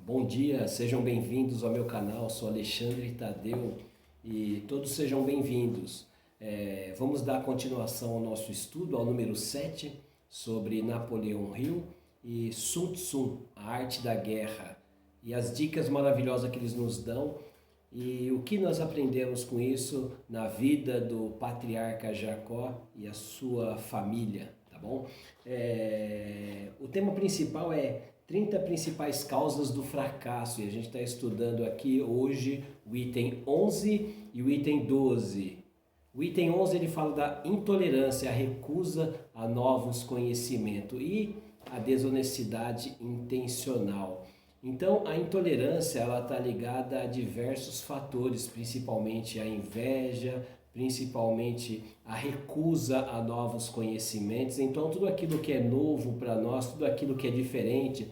Bom dia, sejam bem-vindos ao meu canal, sou Alexandre Tadeu e todos sejam bem-vindos. Vamos dar continuação ao nosso estudo, ao número 7, sobre Napoleão Hill e Sun Tzu, a arte da guerra, e as dicas maravilhosas que eles nos dão e o que nós aprendemos com isso na vida do patriarca Jacó e a sua família, tá bom? O tema principal é 30 principais causas do fracasso, e a gente está estudando aqui hoje o item 11 e o item 12. O item 11 ele fala da intolerância, a recusa a novos conhecimentos e a desonestidade intencional. Então, a intolerância ela está ligada a diversos fatores, principalmente a inveja, principalmente a recusa a novos conhecimentos. Então, tudo aquilo que é novo para nós, tudo aquilo que é diferente,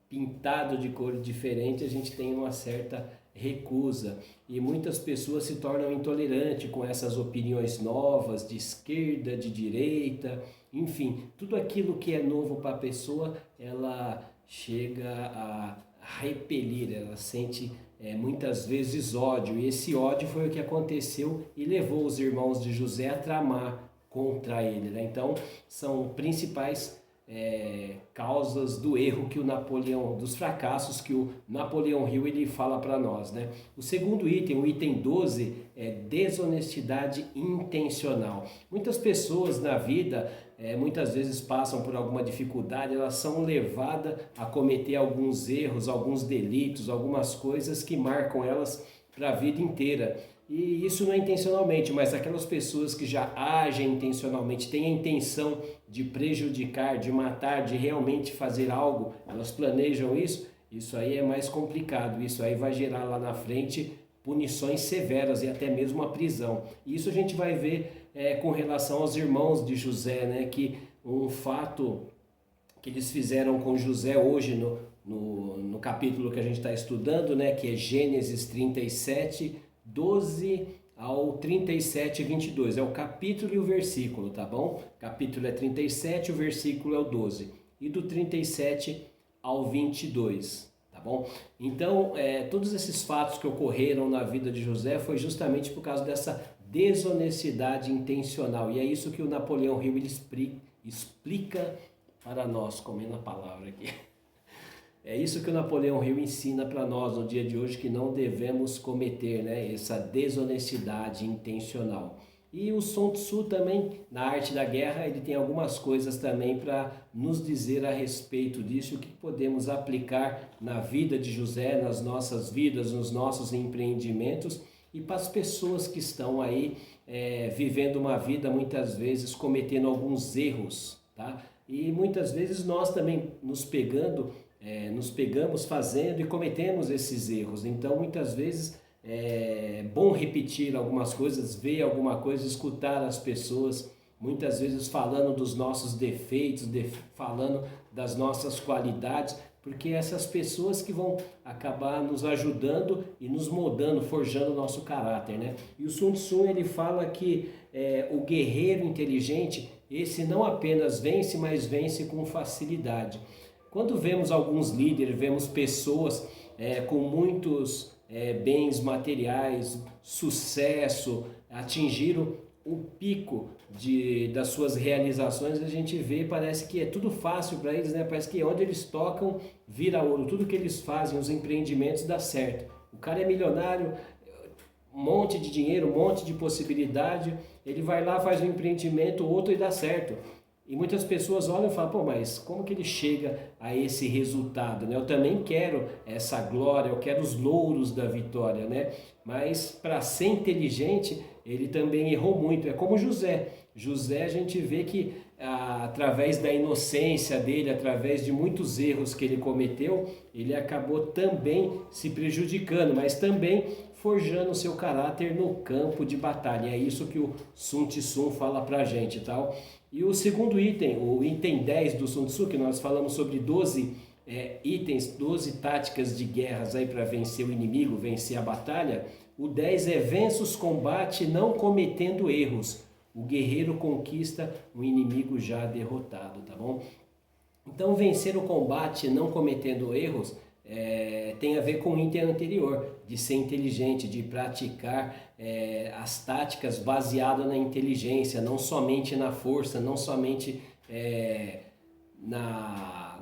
pintado de cor diferente, a gente tem uma certa recusa. E muitas pessoas se tornam intolerantes com essas opiniões novas, de esquerda, de direita, enfim, tudo aquilo que é novo para a pessoa, ela chega a repelir, ela sente muitas vezes ódio, e esse ódio foi o que aconteceu e levou os irmãos de José a tramar contra ele, né? Então são principais causas do erro que o Napoleão, dos fracassos que o Napoleão Hill ele fala para nós, né? O segundo item, o item 12, é desonestidade intencional. Muitas pessoas na vida muitas vezes passam por alguma dificuldade, elas são levadas a cometer alguns erros, alguns delitos, algumas coisas que marcam elas para a vida inteira. E isso não é intencionalmente, mas aquelas pessoas que já agem intencionalmente, têm a intenção de prejudicar, de matar, de realmente fazer algo, elas planejam isso, isso aí é mais complicado, isso aí vai gerar lá na frente punições severas e até mesmo a prisão. Isso a gente vai ver com relação aos irmãos de José, né? Que um fato que eles fizeram com José hoje no capítulo que a gente está estudando, né? Que é Gênesis 37, 12 ao 37, 22. É o capítulo e o versículo, tá bom? O capítulo é 37, o versículo é o 12. E do 37 ao 22. Tá bom? Então, todos esses fatos que ocorreram na vida de José foi justamente por causa dessa desonestidade intencional. E é isso que o Napoleão Hill explica para nós, comendo a palavra aqui. É isso que o Napoleão Hill ensina para nós no dia de hoje, que não devemos cometer, né, essa desonestidade intencional. E o Sun Tzu também, na arte da guerra, ele tem algumas coisas também para nos dizer a respeito disso, o que podemos aplicar na vida de José, nas nossas vidas, nos nossos empreendimentos e para as pessoas que estão aí vivendo uma vida muitas vezes cometendo alguns erros, tá? E muitas vezes nós também nos pegamos fazendo e cometemos esses erros. Então muitas vezes é bom repetir algumas coisas, ver alguma coisa, escutar as pessoas, muitas vezes falando dos nossos defeitos, falando das nossas qualidades, porque essas pessoas que vão acabar nos ajudando e nos moldando, forjando o nosso caráter, né? E o Sun Tzu ele fala que o guerreiro inteligente, esse não apenas vence, mas vence com facilidade. Quando vemos alguns líderes, vemos pessoas com muitos bens materiais, sucesso, atingiram o pico das suas realizações, a gente vê, parece que é tudo fácil para eles, né? Parece que onde eles tocam vira ouro, tudo que eles fazem, os empreendimentos dá certo. O cara é milionário, um monte de dinheiro, um monte de possibilidade, ele vai lá, faz um empreendimento, outro e dá certo. E muitas pessoas olham e falam, pô, mas como que ele chega a esse resultado, né? Eu também quero essa glória, eu quero os louros da vitória, né? Mas para ser inteligente, ele também errou muito. É como José. José a gente vê que através da inocência dele, através de muitos erros que ele cometeu, ele acabou também se prejudicando, mas também forjando o seu caráter no campo de batalha. É isso que o Sun Tzu fala pra gente, tal. E o segundo item, o item 10 do Sun Tzu, que nós falamos sobre 12 itens, 12 táticas de guerras aí para vencer o inimigo, vencer a batalha. O 10 é vença os combates não cometendo erros. O guerreiro conquista um inimigo já derrotado, tá bom? Então vencer o combate não cometendo erros tem a ver com o item anterior, de ser inteligente, de praticar as táticas baseadas na inteligência, não somente na força, não somente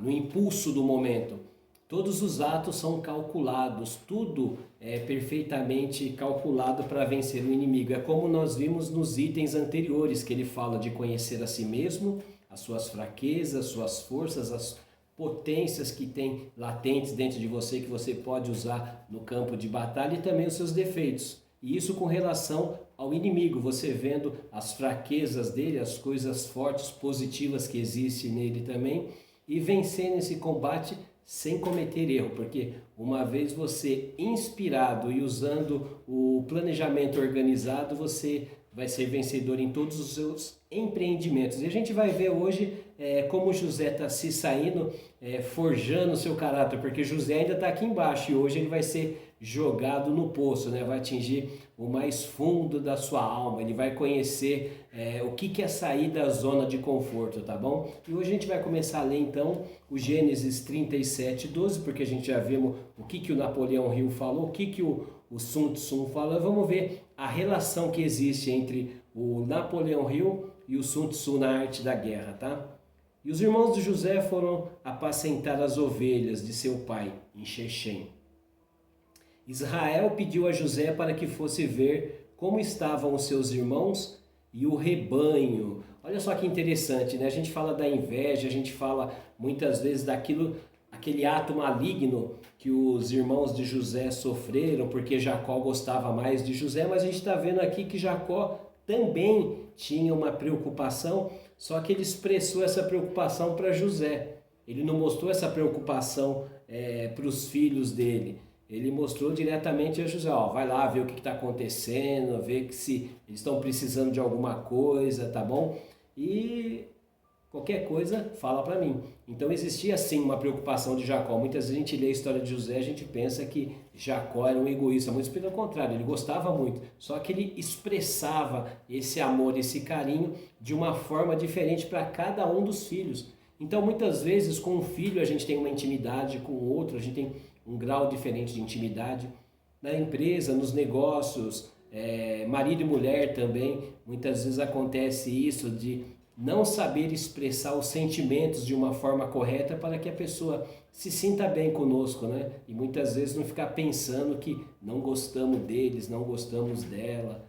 no impulso do momento. Todos os atos são calculados, tudo é perfeitamente calculado para vencer o inimigo. É como nós vimos nos itens anteriores, que ele fala de conhecer a si mesmo, as suas fraquezas, suas forças, as potências que tem latentes dentro de você, que você pode usar no campo de batalha, e também os seus defeitos. E isso com relação ao inimigo, você vendo as fraquezas dele, as coisas fortes, positivas que existem nele também, e vencendo esse combate sem cometer erro, porque uma vez você inspirado e usando o planejamento organizado, você vai ser vencedor em todos os seus empreendimentos. E a gente vai ver hoje como José está se saindo, forjando o seu caráter, porque José ainda está aqui embaixo e hoje ele vai ser jogado no poço, né? Vai atingir o mais fundo da sua alma, ele vai conhecer o que é sair da zona de conforto, tá bom? E hoje a gente vai começar a ler então o Gênesis 37:12, porque a gente já vimos o que o Napoleão Hill falou, o que o Sun Tzu falou. Vamos ver a relação que existe entre o Napoleão Hill e o Sun Tzu na arte da guerra, tá? E os irmãos de José foram apacentar as ovelhas de seu pai em Shechem. Israel pediu a José para que fosse ver como estavam os seus irmãos e o rebanho. Olha só que interessante, né? A gente fala da inveja, a gente fala muitas vezes aquele ato maligno que os irmãos de José sofreram porque Jacó gostava mais de José, mas a gente está vendo aqui que Jacó também tinha uma preocupação, só que ele expressou essa preocupação para José. Ele não mostrou essa preocupação para os filhos dele. Ele mostrou diretamente a José, vai lá ver o que está acontecendo, ver que se eles estão precisando de alguma coisa, tá bom? E qualquer coisa, fala para mim. Então existia sim uma preocupação de Jacó. Muitas vezes a gente lê a história de José, a gente pensa que Jacó era um egoísta, muito pelo contrário, ele gostava muito. Só que ele expressava esse amor, esse carinho de uma forma diferente para cada um dos filhos. Então muitas vezes com um filho a gente tem uma intimidade, com o outro a gente tem um grau diferente de intimidade. Na empresa, nos negócios, marido e mulher também, muitas vezes acontece isso de não saber expressar os sentimentos de uma forma correta para que a pessoa se sinta bem conosco, né? E muitas vezes não ficar pensando que não gostamos deles, não gostamos dela,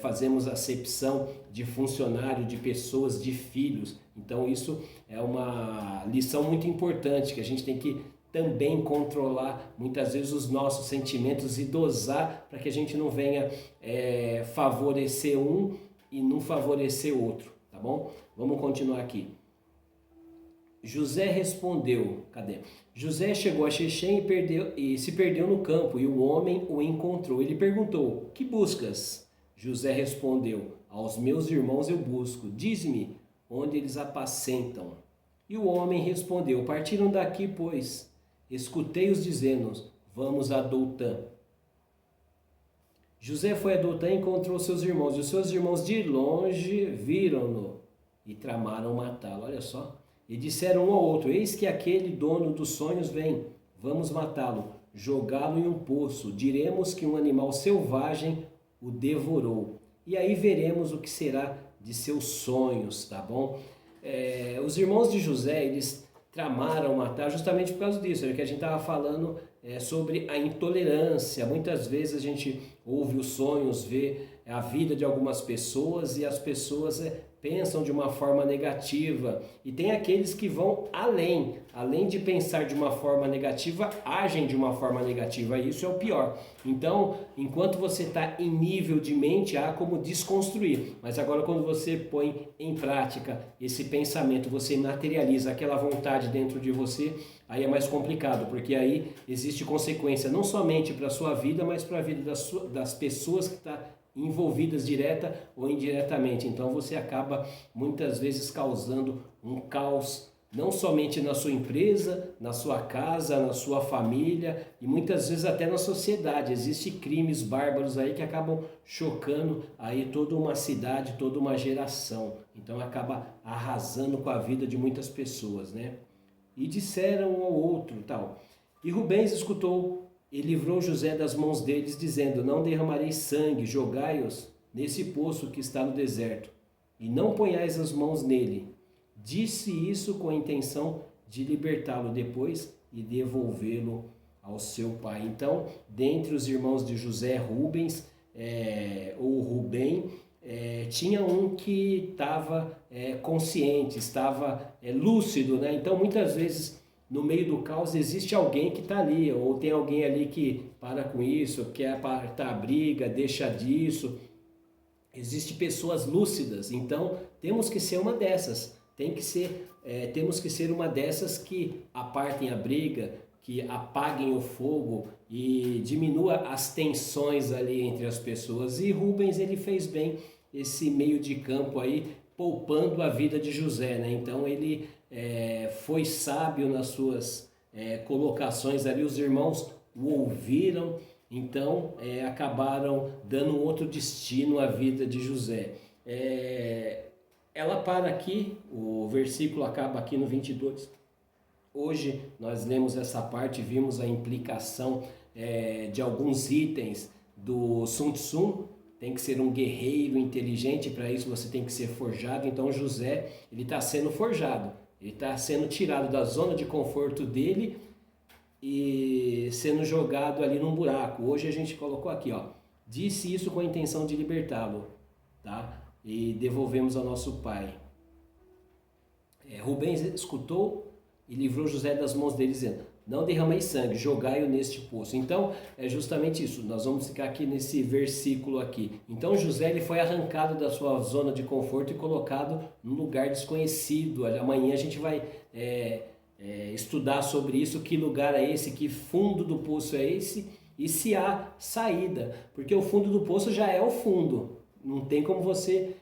fazemos acepção de funcionário, de pessoas, de filhos. Então isso é uma lição muito importante que a gente tem que também controlar muitas vezes os nossos sentimentos e dosar para que a gente não venha favorecer um e não favorecer outro, tá bom? Vamos continuar aqui. José respondeu, cadê? José chegou a Shechem e se perdeu no campo, e o homem o encontrou. Ele perguntou, que buscas? José respondeu, aos meus irmãos eu busco, diz-me onde eles apacentam. E o homem respondeu, partiram daqui, pois escutei-os dizendo, vamos a Dotã. José foi a Dotã e encontrou seus irmãos, e os seus irmãos de longe viram-no e tramaram matá-lo. Olha só. E disseram um ao outro, eis que aquele dono dos sonhos vem, vamos matá-lo, jogá-lo em um poço, diremos que um animal selvagem o devorou. E aí veremos o que será de seus sonhos, tá bom? Os irmãos de José, eles tramaram matar justamente por causa disso, que a gente estava falando sobre a intolerância. Muitas vezes a gente ouve os sonhos, vê a vida de algumas pessoas e as pessoas pensam de uma forma negativa. E tem aqueles que vão além de pensar de uma forma negativa, agem de uma forma negativa. Isso é o pior. Então, enquanto você está em nível de mente, há como desconstruir. Mas agora quando você põe em prática esse pensamento, você materializa aquela vontade dentro de você, aí é mais complicado, porque aí existe consequência não somente para a sua vida, mas para a vida das pessoas que estão envolvidas direta ou indiretamente. Então você acaba muitas vezes causando um caos, não somente na sua empresa, na sua casa, na sua família e muitas vezes até na sociedade. Existem crimes bárbaros aí que acabam chocando aí toda uma cidade, toda uma geração. Então acaba arrasando com a vida de muitas pessoas, né? E disseram um ao outro, tal. E Rubens escutou e livrou José das mãos deles, dizendo: Não derramarei sangue, jogai-os nesse poço que está no deserto, e não ponhais as mãos nele. Disse isso com a intenção de libertá-lo depois e devolvê-lo ao seu pai. Então, dentre os irmãos de José, Rubens, ou Rubem, tinha um que estava consciente, estava lúcido, né? Então, muitas vezes, no meio do caos, existe alguém que está ali, ou tem alguém ali que para com isso, quer apartar a briga, deixa disso. Existem pessoas lúcidas, então temos que ser uma dessas. Temos que ser uma dessas que apartem a briga, que apaguem o fogo e diminua as tensões ali entre as pessoas. E Rubens, ele fez bem esse meio de campo aí, poupando a vida de José, né? Então ele foi sábio nas suas colocações ali, os irmãos o ouviram, então acabaram dando um outro destino à vida de José. Ela para aqui, o versículo acaba aqui no 22. Hoje nós lemos essa parte, vimos a implicação de alguns itens do Sun Tzu. Tem que ser um guerreiro inteligente, para isso você tem que ser forjado. Então José, ele está sendo forjado, ele está sendo tirado da zona de conforto dele e sendo jogado ali num buraco. Hoje a gente colocou aqui, ó, disse isso com a intenção de libertá-lo, tá? E devolvemos ao nosso pai. Rubens escutou e livrou José das mãos dele, dizendo: Não derramei sangue, jogai-o neste poço. Então, é justamente isso. Nós vamos ficar aqui nesse versículo aqui. Então, José, ele foi arrancado da sua zona de conforto e colocado num lugar desconhecido. Amanhã a gente vai estudar sobre isso, que lugar é esse, que fundo do poço é esse e se há saída. Porque o fundo do poço já é o fundo. Não tem como você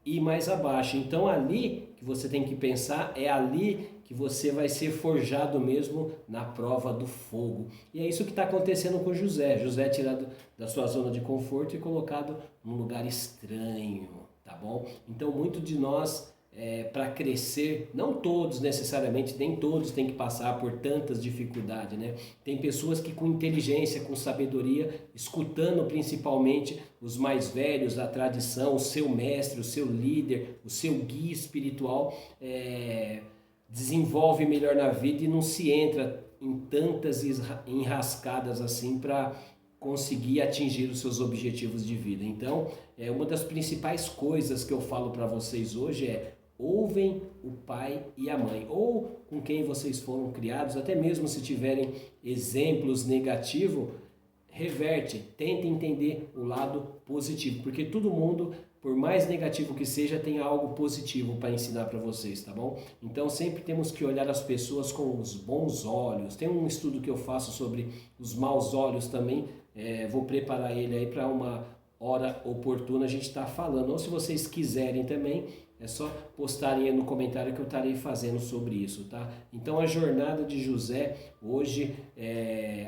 ir mais abaixo. Então, ali que você tem que pensar, é ali que você vai ser forjado mesmo na prova do fogo. E é isso que está acontecendo com José. José é tirado da sua zona de conforto e colocado num lugar estranho, tá bom? Então, muito de nós, para crescer, não todos necessariamente, nem todos têm que passar por tantas dificuldades, né? Tem pessoas que com inteligência, com sabedoria, escutando principalmente os mais velhos, a tradição, o seu mestre, o seu líder, o seu guia espiritual, desenvolve melhor na vida e não se entra em tantas enrascadas assim para conseguir atingir os seus objetivos de vida. Então, uma das principais coisas que eu falo para vocês hoje ouvem o pai e a mãe, ou com quem vocês foram criados, até mesmo se tiverem exemplos negativos, reverte, tenta entender o lado positivo, porque todo mundo, por mais negativo que seja, tem algo positivo para ensinar para vocês, tá bom? Então sempre temos que olhar as pessoas com os bons olhos. Tem um estudo que eu faço sobre os maus olhos também, vou preparar ele aí para uma hora oportuna a gente está falando, ou se vocês quiserem também, é só postarem aí no comentário que eu estarei fazendo sobre isso, tá? Então a jornada de José hoje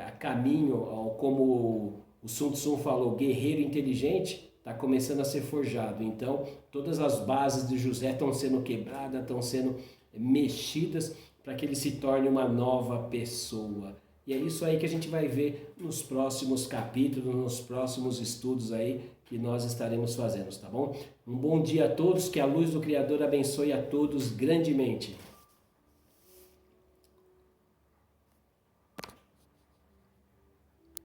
a caminho, como o Sun Tzu falou, guerreiro inteligente, está começando a ser forjado. Então todas as bases de José estão sendo quebradas, estão sendo mexidas para que ele se torne uma nova pessoa. E é isso aí que a gente vai ver nos próximos capítulos, nos próximos estudos aí que nós estaremos fazendo, tá bom? Um bom dia a todos, que a luz do Criador abençoe a todos grandemente.